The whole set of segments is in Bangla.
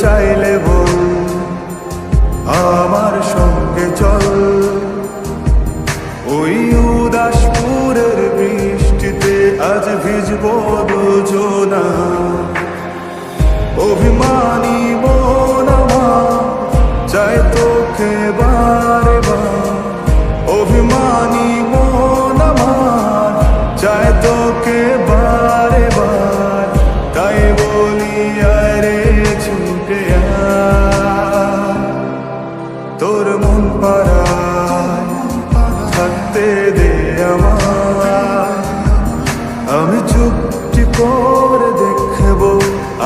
চাইলে বল আমার সঙ্গে চল, ওই উদাসপুরের বৃষ্টিতে আজ ভিজবো দুজনা। অভিমানী মন আমার চাই তোকে বারে বার, অভিমানী মন আমার চাই তোকে বারে বার। তাই বলি আরে ছুটে আয়, তোর মন পাড়ায় থাকতে দে আমায়। আমি চুপটি করে দেখবো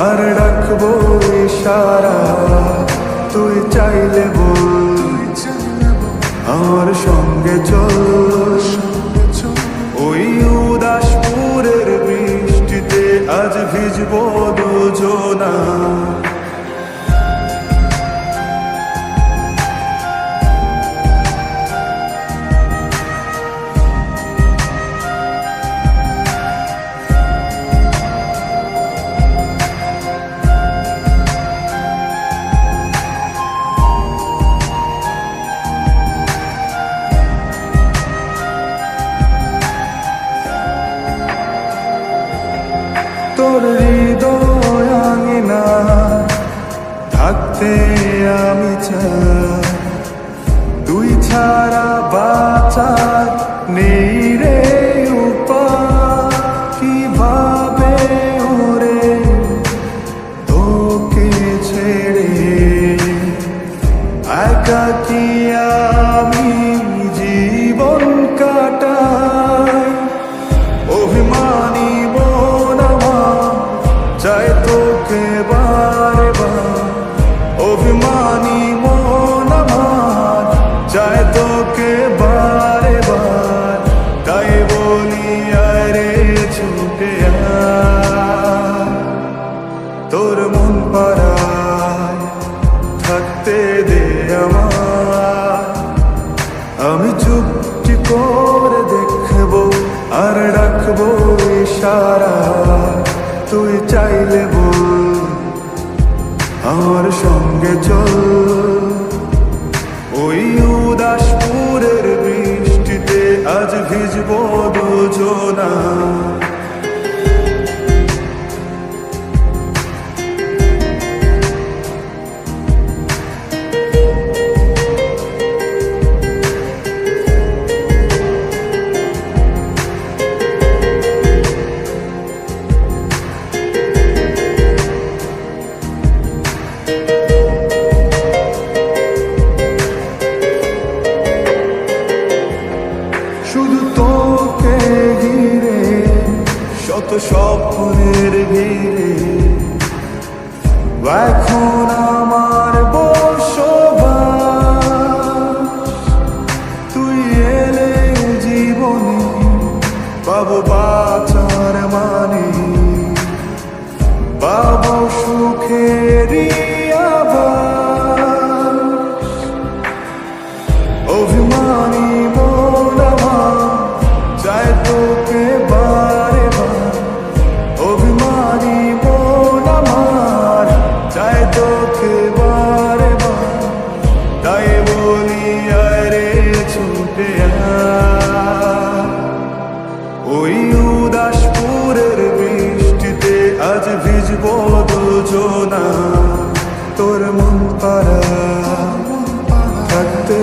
আর রাখবো ইশারা, তুই চাইলে বল আমার সঙ্গে চল, ওই উদাসপুরের বৃষ্টিতে আজ ভিজবো দুজনা। তোর হৃদয় আঙিনা থাকতে আমি চাই, তুই ছাড়া বাঁচার নেই রে উপায়। কিভাবে ওরে তোকে ছেড়ে একাকী আমি জীবন কাটাই। অভিমানী মন আমার চাই তোকে বারে বার, অভিমানী মন আমার চাই তোকে বারে বার। তাই বলি আরে ছুটে আয়, তোর মন পাড়ায় থাকতে দে আমায়। আমি চুপটি করে দেখবো আর রাখবো ইশারা, তুই চাইলে বল আমার সঙ্গে চল, ওই উদাসপুরের বৃষ্টিতে আজ ভিজবো দুজনা। শুধু তোকে ঘিরে শত স্বপ্নের ভিড়ে এখন আমার বসবাস। তুই এলে জীবনে পাবো বাঁচার মানে, পাবো সুখেরই আভাস। অভিমানী মন আমার চাই তোকে বারে বার, অভিমানী মন আমার চাই তোকে বারে বার। তাই বলি আরে ছুটে আয়, ওই উদাসপুরের বৃষ্টিতে আজ ভিজবো দুজনা। তোর মন পাড়ায় থাকতে